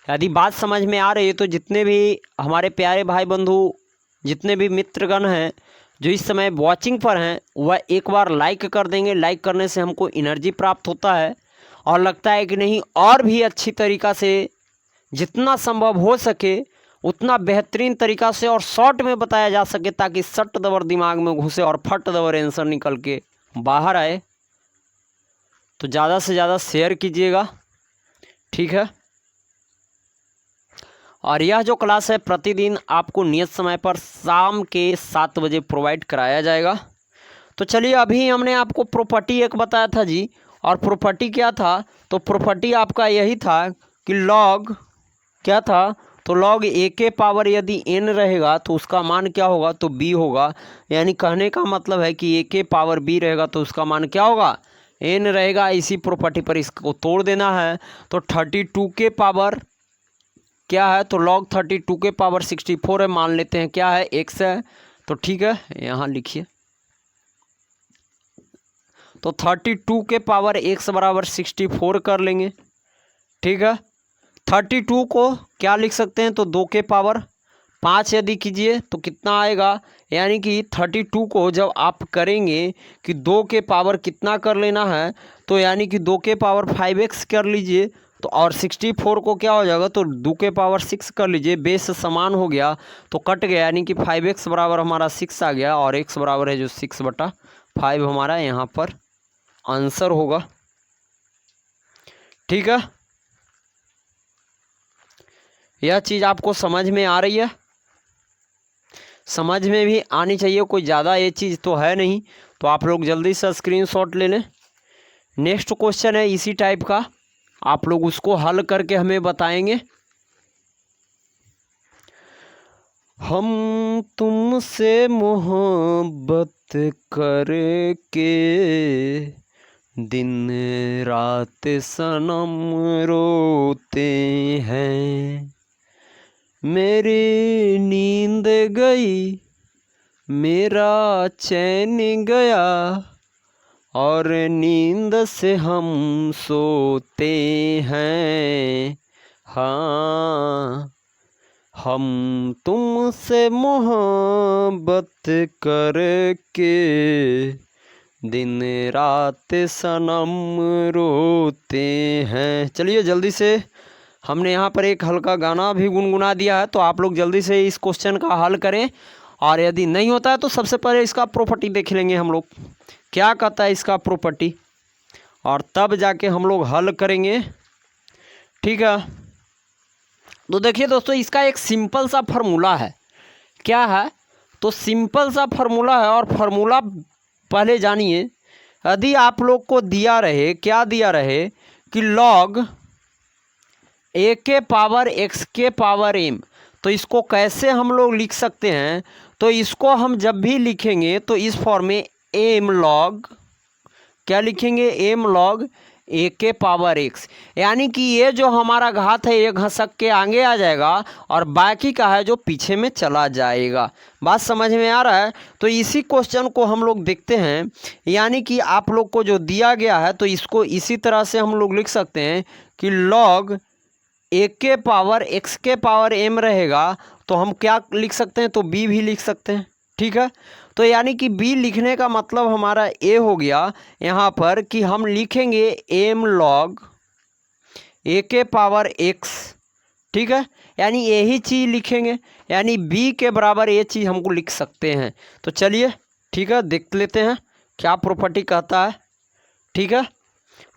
यदि बात समझ में आ रही है तो जितने भी हमारे प्यारे भाई बंधु, जितने भी मित्रगण हैं जो इस समय वॉचिंग पर हैं, वह एक बार लाइक कर देंगे। लाइक करने से हमको एनर्जी प्राप्त होता है और लगता है कि नहीं और भी अच्छी तरीक़ा से जितना संभव हो सके उतना बेहतरीन तरीक़ा से और शॉर्ट में बताया जा सके ताकि सट दबर दिमाग में घुसे और फट दबर आंसर निकल के बाहर आए। तो ज़्यादा से ज़्यादा शेयर कीजिएगा, ठीक है। और यह जो क्लास है प्रतिदिन आपको नियत समय पर शाम के 7 बजे प्रोवाइड कराया जाएगा। तो चलिए अभी हमने आपको प्रॉपर्टी एक बताया था जी, और प्रॉपर्टी क्या था, तो प्रॉपर्टी आपका यही था कि log क्या था, तो log a के पावर यदि n रहेगा तो उसका मान क्या होगा, तो b होगा। यानी कहने का मतलब है कि a के पावर b रहेगा तो उसका मान क्या होगा, n रहेगा। इसी प्रॉपर्टी पर इसको तोड़ देना है। तो 32 के पावर क्या है, तो log 32 के पावर 64 है, मान लेते हैं क्या है x है। तो ठीक है यहाँ लिखिए, तो 32 के पावर x बराबर 64 कर लेंगे, ठीक है। 32 को क्या लिख सकते हैं, तो 2 के पावर 5 यदि कीजिए तो कितना आएगा, यानी कि 32 को जब आप करेंगे कि 2 के पावर कितना कर लेना है, तो यानी कि 2 के पावर 5x कर लीजिए। तो और 64 को क्या हो जाएगा, तो 2 के पावर 6 कर लीजिए। बेस समान हो गया तो कट गया, यानी कि 5x बराबर हमारा 6 आ गया और x बराबर है जो 6/5 हमारा यहाँ पर आंसर होगा, ठीक है। यह चीज़ आपको समझ में आ रही है, समझ में भी आनी चाहिए, कोई ज़्यादा ये चीज़ तो है नहीं। तो आप लोग जल्दी से स्क्रीनशॉट ले लें। नेक्स्ट क्वेश्चन है इसी टाइप का, आप लोग उसको हल करके हमें बताएंगे। हम तुमसे मोहब्बत करके दिन रात सनम रोते हैं, मेरी नींद गई मेरा चैन गया और नींद से हम सोते हैं। हाँ हम तुमसे मोहब्बत करके दिन रात सनम रोते हैं। चलिए जल्दी से, हमने यहाँ पर एक हल्का गाना भी गुनगुना दिया है, तो आप लोग जल्दी से इस क्वेश्चन का हल करें। और यदि नहीं होता है तो सबसे पहले इसका प्रॉपर्टी देख लेंगे हम लोग, क्या कहता है इसका प्रॉपर्टी, और तब जाके हम लोग हल करेंगे, ठीक है। तो देखिए दोस्तों, इसका एक सिंपल सा फार्मूला है। क्या है, तो सिंपल सा फार्मूला है, और फार्मूला पहले जानिए। यदि आप लोग को दिया रहे, क्या दिया रहे कि log a के पावर x के पावर m, तो इसको कैसे हम लोग लिख सकते हैं, तो इसको हम जब भी लिखेंगे तो इस फॉर्म में m log क्या लिखेंगे, m log a के पावर x, यानी कि ये जो हमारा घात है ये घसक के आगे आ जाएगा और बाकी का है जो पीछे में चला जाएगा। बात समझ में आ रहा है। तो इसी क्वेश्चन को हम लोग देखते हैं, यानी कि आप लोग को जो दिया गया है तो इसको इसी तरह से हम लोग लिख सकते हैं कि log a के पावर x के पावर m रहेगा, तो हम क्या लिख सकते हैं, तो b भी लिख सकते हैं, ठीक है। तो यानी कि b लिखने का मतलब हमारा a हो गया यहाँ पर कि हम लिखेंगे m log a के पावर x, ठीक है। यानी यही चीज़ लिखेंगे, यानी b के बराबर ये चीज़ हमको लिख सकते हैं। तो चलिए ठीक है, देख लेते हैं क्या प्रॉपर्टी कहता है। ठीक है,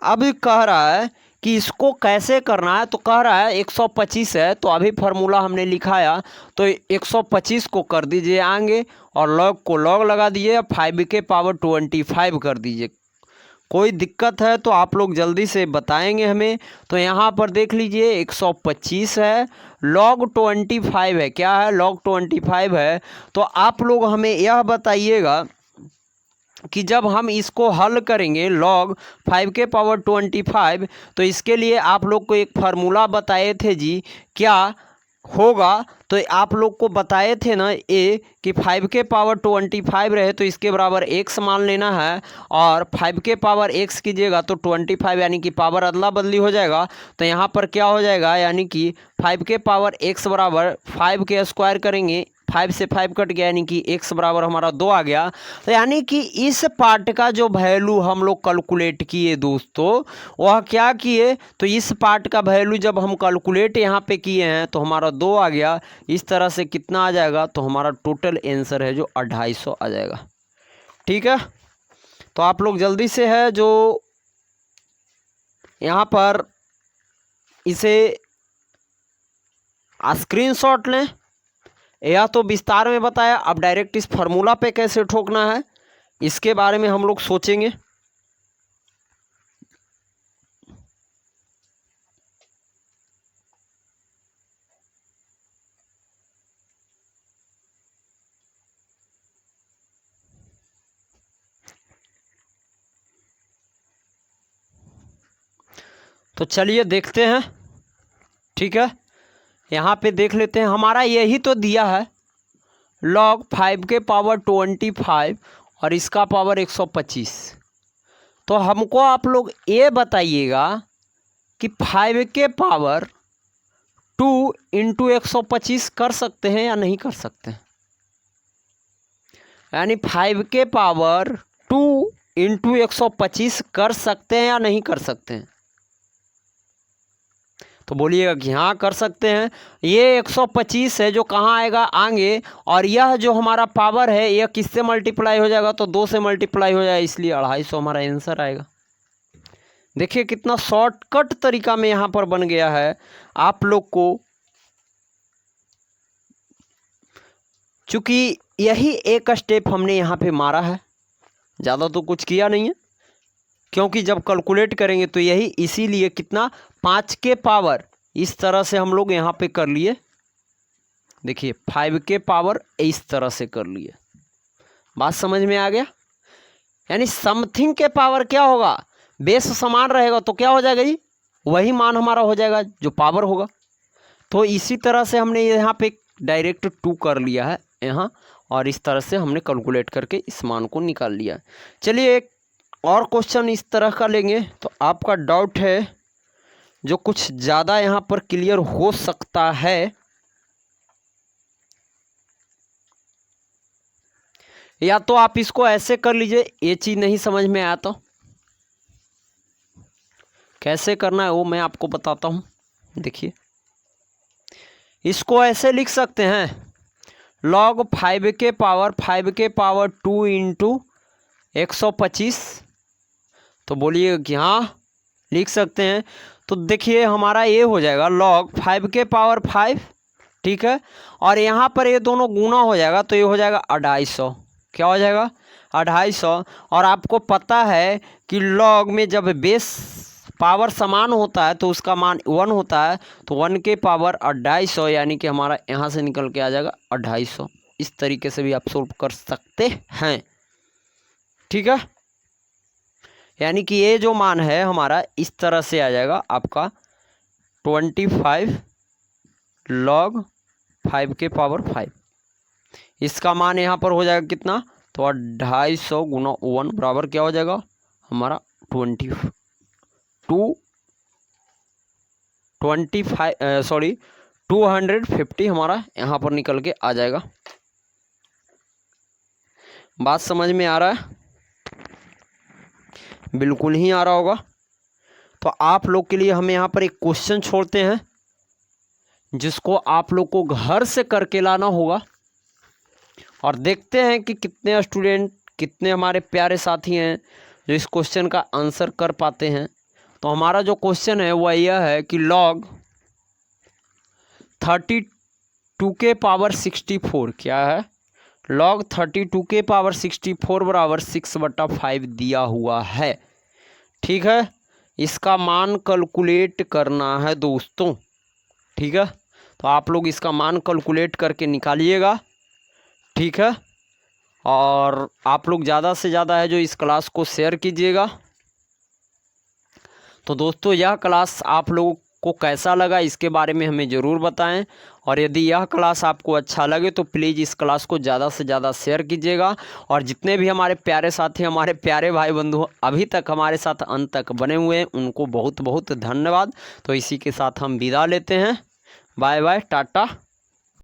अब कह रहा है कि इसको कैसे करना है, तो कह रहा है 125 है, तो अभी फार्मूला हमने लिखाया, तो 125 को कर दीजिए आगे और लॉग को लॉग लगा दीजिए, 5 के पावर 25 कर दीजिए। कोई दिक्कत है तो आप लोग जल्दी से बताएंगे हमें। तो यहाँ पर देख लीजिए 125 है, लॉग 25 है, क्या है लॉग 25 है। तो आप लोग हमें यह बताइएगा कि जब हम इसको हल करेंगे लॉग 5 के पावर 25, तो इसके लिए आप लोग को एक फार्मूला बताए थे जी, क्या होगा, तो आप लोग को बताए थे ना ए कि 5 के पावर 25 रहे तो इसके बराबर x मान लेना है, और 5 के पावर x कीजिएगा तो 25 यानी कि पावर अदला बदली हो जाएगा। तो यहाँ पर क्या हो जाएगा, यानी कि 5 के पावर x बराबर 5 के स्क्वायर करेंगे, 5 से 5 कट गया यानी कि x बराबर हमारा 2 आ गया। तो यानी कि इस पार्ट का जो वैल्यू हम लोग कैलकुलेट किए दोस्तों, वह क्या किए, तो इस पार्ट का वैल्यू जब हम कैलकुलेट यहाँ पे किए हैं तो हमारा 2 आ गया। इस तरह से कितना आ जाएगा, तो हमारा टोटल आंसर है जो 250 आ जाएगा। ठीक है, तो आप लोग जल्दी से है जो यहाँ पर इसे स्क्रीनशॉट लें, या तो विस्तार में बताया, अब डायरेक्ट इस फार्मूला पे कैसे ठोकना है इसके बारे में हम लोग सोचेंगे। तो चलिए देखते हैं। ठीक है, यहाँ पे देख लेते हैं, हमारा यही तो दिया है लॉग 5 के पावर 25 और इसका पावर 125। तो हमको आप लोग ये बताइएगा कि 5 के पावर 2 इंटू 125 कर सकते हैं या नहीं कर सकते हैं, यानी 5 के पावर 2 इंटू 125 कर सकते हैं या नहीं कर सकते हैं। तो बोलिएगा कि हाँ कर सकते हैं। ये 125 है जो कहाँ आएगा आगे, और यह जो हमारा पावर है यह किससे मल्टीप्लाई हो जाएगा, तो 2 से मल्टीप्लाई हो जाएगा, इसलिए 250 हमारा आंसर आएगा। देखिए कितना शॉर्टकट तरीका में यहाँ पर बन गया है आप लोग को, चूंकि यही एक स्टेप हमने यहाँ पे मारा है, ज़्यादा तो कुछ किया नहीं है, क्योंकि जब कैलकुलेट करेंगे तो यही, इसीलिए कितना 5 के पावर इस तरह से हम लोग यहाँ पे कर लिए। देखिए 5 के पावर इस तरह से कर लिए, बात समझ में आ गया। यानी समथिंग के पावर क्या होगा, बेस समान रहेगा तो क्या हो जाएगा जी, वही मान हमारा हो जाएगा जो पावर होगा। तो इसी तरह से हमने यहाँ पे डायरेक्ट 2 कर लिया है यहाँ, और इस तरह से हमने कैलकुलेट करके इस मान को निकाल लिया। चलिए एक और क्वेश्चन इस तरह का लेंगे, तो आपका डाउट है जो कुछ ज़्यादा यहाँ पर क्लियर हो सकता है, या तो आप इसको ऐसे कर लीजिए, ये चीज़ नहीं समझ में आया तो कैसे करना है वो मैं आपको बताता हूँ। देखिए इसको ऐसे लिख सकते हैं, लॉग 5 के पावर 2 इंटू 125। तो बोलिए कि हाँ लिख सकते हैं। तो देखिए हमारा ये हो जाएगा लॉग 5 के पावर 5, ठीक है, और यहाँ पर ये दोनों गुना हो जाएगा तो ये हो जाएगा 250। क्या हो जाएगा 250। और आपको पता है कि लॉग में जब बेस पावर समान होता है तो उसका मान 1 होता है, तो 1 के पावर 250 यानी कि हमारा यहाँ से निकल के आ जाएगा 250। इस तरीके से भी आप सोल्व कर सकते हैं। ठीक है, यानी कि ये जो मान है हमारा इस तरह से आ जाएगा आपका 25 लॉग 5 के पावर 5। इसका मान यहाँ पर हो जाएगा कितना, तो 250 गुना 1 बराबर क्या हो जाएगा हमारा 250 हमारा यहाँ पर निकल के आ जाएगा। बात समझ में आ रहा है, बिल्कुल ही आ रहा होगा। तो आप लोग के लिए हम यहाँ पर एक क्वेश्चन छोड़ते हैं जिसको आप लोग को घर से करके लाना होगा, और देखते हैं कि कितने स्टूडेंट कितने हमारे प्यारे साथी हैं जो इस क्वेश्चन का आंसर कर पाते हैं। तो हमारा जो क्वेश्चन है वह यह है कि log 32 के पावर 64 क्या है, log 32 के पावर 64 बराबर 6/5 दिया हुआ है। ठीक है, इसका मान कैलकुलेट करना है दोस्तों। ठीक है, तो आप लोग इसका मान कैलकुलेट करके निकालिएगा। ठीक है, और आप लोग ज़्यादा से ज़्यादा है जो इस क्लास को शेयर कीजिएगा। तो दोस्तों यह क्लास आप लोगों को कैसा लगा इसके बारे में हमें ज़रूर बताएं, और यदि यह क्लास आपको अच्छा लगे तो प्लीज़ इस क्लास को ज़्यादा से ज़्यादा शेयर कीजिएगा। और जितने भी हमारे प्यारे साथी, हमारे प्यारे भाई बंधु अभी तक हमारे साथ अंत तक बने हुए हैं, उनको बहुत बहुत धन्यवाद। तो इसी के साथ हम विदा लेते हैं। Bye bye, Tata.